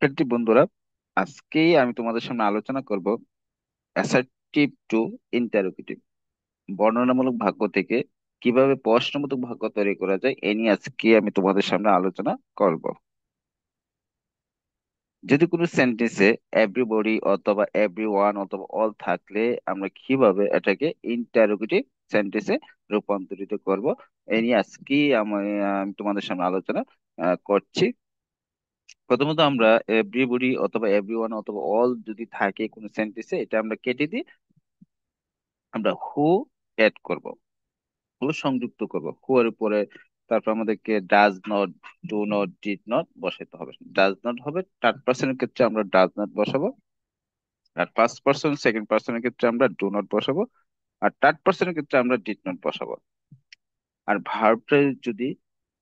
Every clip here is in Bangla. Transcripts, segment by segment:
শিক্ষার্থী বন্ধুরা, আজকে আমি তোমাদের সামনে আলোচনা করব অ্যাসার্টিভ টু ইন্টারোগেটিভ বর্ণনামূলক বাক্য থেকে কিভাবে প্রশ্নবোধক বাক্য তৈরি করা যায় এ নিয়ে আজকে আমি তোমাদের সামনে আলোচনা করব। যদি কোনো সেন্টেন্সে এভরিবডি অথবা এভরিওয়ান অথবা অল থাকলে আমরা কিভাবে এটাকে ইন্টারোগেটিভ সেন্টেন্সে রূপান্তরিত করব এ নিয়ে আজকে আমি তোমাদের সামনে আলোচনা করছি। প্রথমত আমরা এভরিবডি অথবা এভরিওয়ান অথবা অল যদি থাকে কোনো সেন্টেন্সে, এটা আমরা কেটে দিয়ে আমরা হু অ্যাড করব, হু সংযুক্ত করব হু এর উপরে। তারপর আমাদেরকে does not, do not, did not বসাতে হবে। ডাজ নট হবে থার্ড পার্সনের ক্ষেত্রে আমরা ডাজ নট বসাবো, আর ফার্স্ট পার্সন সেকেন্ড পার্সনের ক্ষেত্রে আমরা ডু নট বসাবো, আর থার্ড পার্সনের ক্ষেত্রে আমরা ডিড নট বসাবো। আর ভার্বটা যদি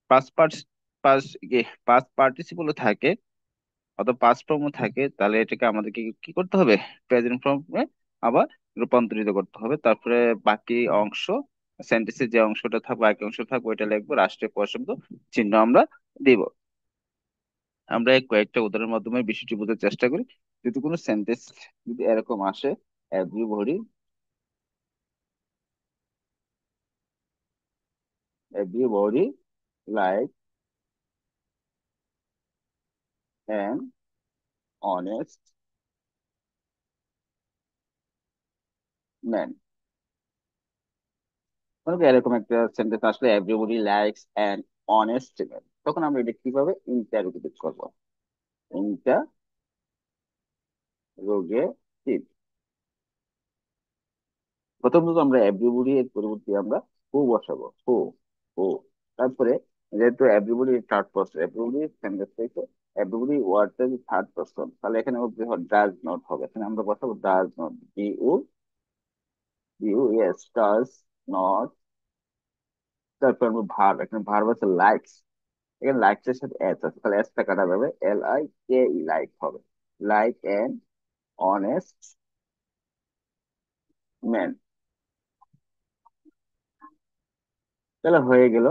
পাঁচ পার্স পাঁচ পাঁচ পার্টিসিপল থাকে অথবা পাস্ট ফর্মও থাকে, তাহলে এটাকে আমাদেরকে কি করতে হবে, প্রেজেন্ট ফর্মে আবার রূপান্তরিত করতে হবে। তারপরে বাকি অংশ, সেন্টেন্সের যে অংশটা থাকবে, বাকি অংশ থাকবে, ওইটা লিখবো, রাষ্ট্রীয় প্রশব্দ চিহ্ন আমরা দিব। আমরা এই কয়েকটা উদাহরণের মাধ্যমে বিষয়টি বোঝার চেষ্টা করি। যদি কোনো সেন্টেন্স যদি এরকম আসে, everybody everybody like an honest man, এরকম একটা সেন্টেন্স আসলে everybody likes an honest man, তখন আমরা এটা কিভাবে ইন্টারোগেটিভ করবো? ইন্টারোগেটিভ। প্রথমত আমরা এভরিবডি এর পরিবর্তে আমরা হু বসাবো, হু, হু। তারপরে যেহেতু everybody third person, everybody sentence থেকে এভরিবডি ওয়ার্ডটা যদি থার্ড পারসন, তাহলে এখানে ডাজ নট হবে, এখানে আমরা বসাবো does not, D U S, does not. তারপর আমরা ভার্ব, এখানে ভার্ব আছে লাইকস, এখানে লাইকস এর সাথে এস আছে, তাহলে এসটা কাটা যাবে, LIKE, লাইক হবে, লাইক এন অনেস্ট ম্যান। তাহলে হয়ে গেল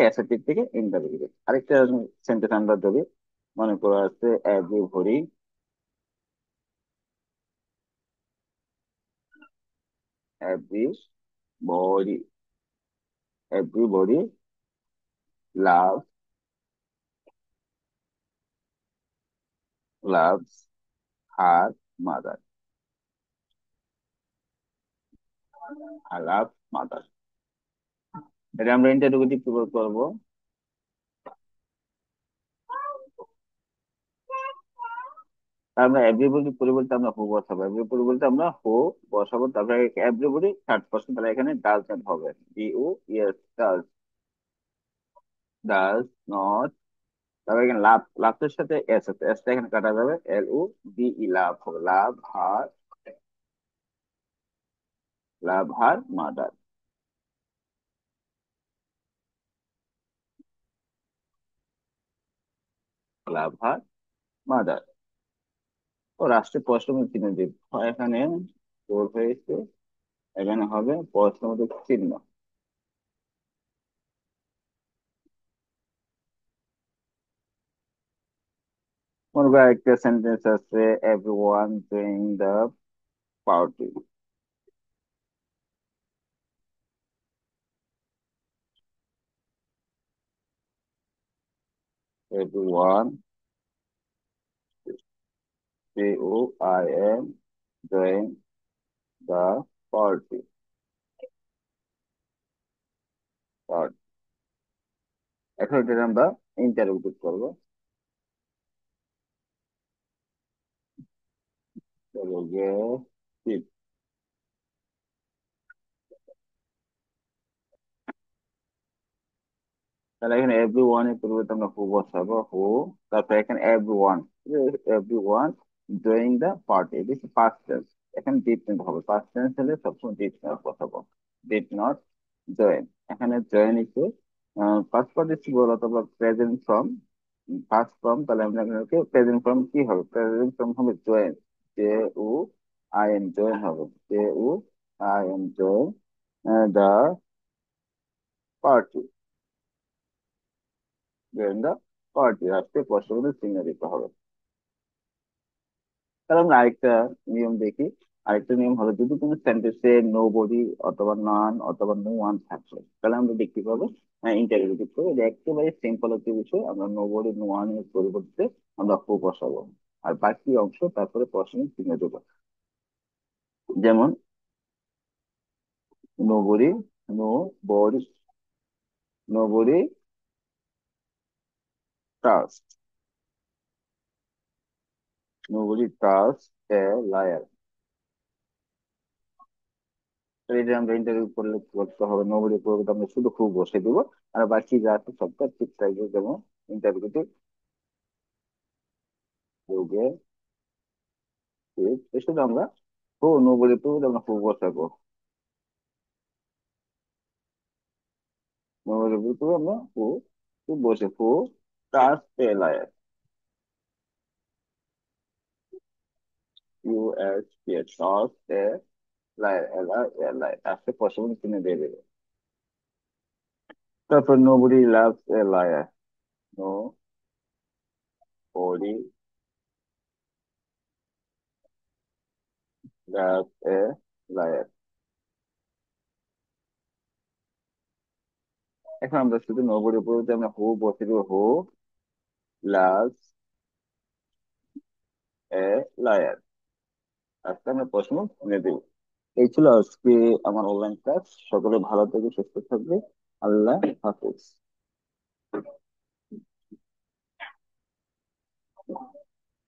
অ্যাসেটিভ থেকে ইন্টারোগেটিভ। আরেকটা সেন্টেন্স আমরা ধরি, মনে করো আছে everybody, everybody, everybody love, loves her mother, I love mother. এটা আমরা ইন্টারোগেটিভ কিভাবে করবো? আমরা এভরিবডি পরিবর্তে আমরা হু বসাবো, এভরি পরিবর্তে আমরা হু বসাবো, তারপরে এভরিবডি থার্ড পার্সন, তাহলে এখানে ডাজ নট হবে, DU, ডাজ, ডাজ নট। তারপর এখানে লাভ, লাভের সাথে এস আছে, এসটা এখানে কাটা যাবে, LUVE, লাভ হবে, লাভ হার মাদার, লাভ হার মাদার। ও রাষ্ট্রীয় প্রশ্নবোধক চিহ্ন দিব, এখানে জোর হয়েছে, এখানে হবে প্রশ্নবোধক চিহ্ন। মনে করো একটা সেন্টেন্স আছে, everyone doing the party, everyone, COIN, doing the party, এখন এটা আমরা ইন্টারোগেট করবো, interrogative। তাহলে এখানে এভরি ওয়ান এর পরিবর্তে আমরা হু বসাবো, হু। তারপর এখানে every one, every one doing the party, এটা হচ্ছে পাস্ট টেন্স, এখানে ডিড নট হবে, পাস্ট টেন্স হলে সবসময় ডিড নট বসাবো, ডিড নট জয়েন। এখানে জয়েন একটু পাস্ট পার্টিসিপল অথবা প্রেজেন্ট ফর্ম, পাস্ট ফর্ম, তাহলে আমরা এখানে প্রেজেন্ট ফর্ম কি হবে, প্রেজেন্ট ফর্ম হবে জয়েন, JUIN, জয়েন হবে, JUIN, join the party, join the party রাষ্ট্রে প্রশ্নবোধক চিহ্ন দিতে হবে। তাহলে আমরা আরেকটা নিয়ম দেখি। আরেকটা নিয়ম হলো যদি কোনো সেন্টেন্সে নো বডি অথবা নান অথবা নো ওয়ান থাকে, তাহলে আমরা দেখতে পাবো ইন্টারোগেটিভ করে। এটা একেবারে সিম্পল একটা বিষয়, আমরা নো বডি নো ওয়ান এর পরিবর্তে আমরা হু বসাবো, আর বাকি অংশ তারপরে প্রশ্নের চিহ্ন দেবো। যেমন nobody, nobody, nobody trust, nobody trust a liar. এটা আমরা ইন্টারভিউ করলে কি করতে হবে, নো বডি পরিবর্তে আমরা শুধু হু বসে দিব, আর বাকি যা আছে সবটা ঠিক থাকবে। যেমন ইন্টারভিউতে যোগে ঠিক এসব আমরা হু, নো বডি পরিবর্তে আমরা হু বসাবো, নো বডি পরিবর্তে আমরা হু হু বসে who trust a liar, you S P a trust a liar, L R a liar আসতে পসিবল কিনে দিয়ে দেবে। তারপর nobody loves a liar, nobody loves a liar. এখন আমরা শুধু নো বডি পরিবর্তে আমরা হু বসে দিব, হু লাভস এ লায়ার আজকে আমরা প্রশ্ন কিনে দেব। এই ছিল আজকে আমার অনলাইন ক্লাস। সকলে ভালো থেকে সুস্থ থাকবে। আল্লাহ হাফেজ।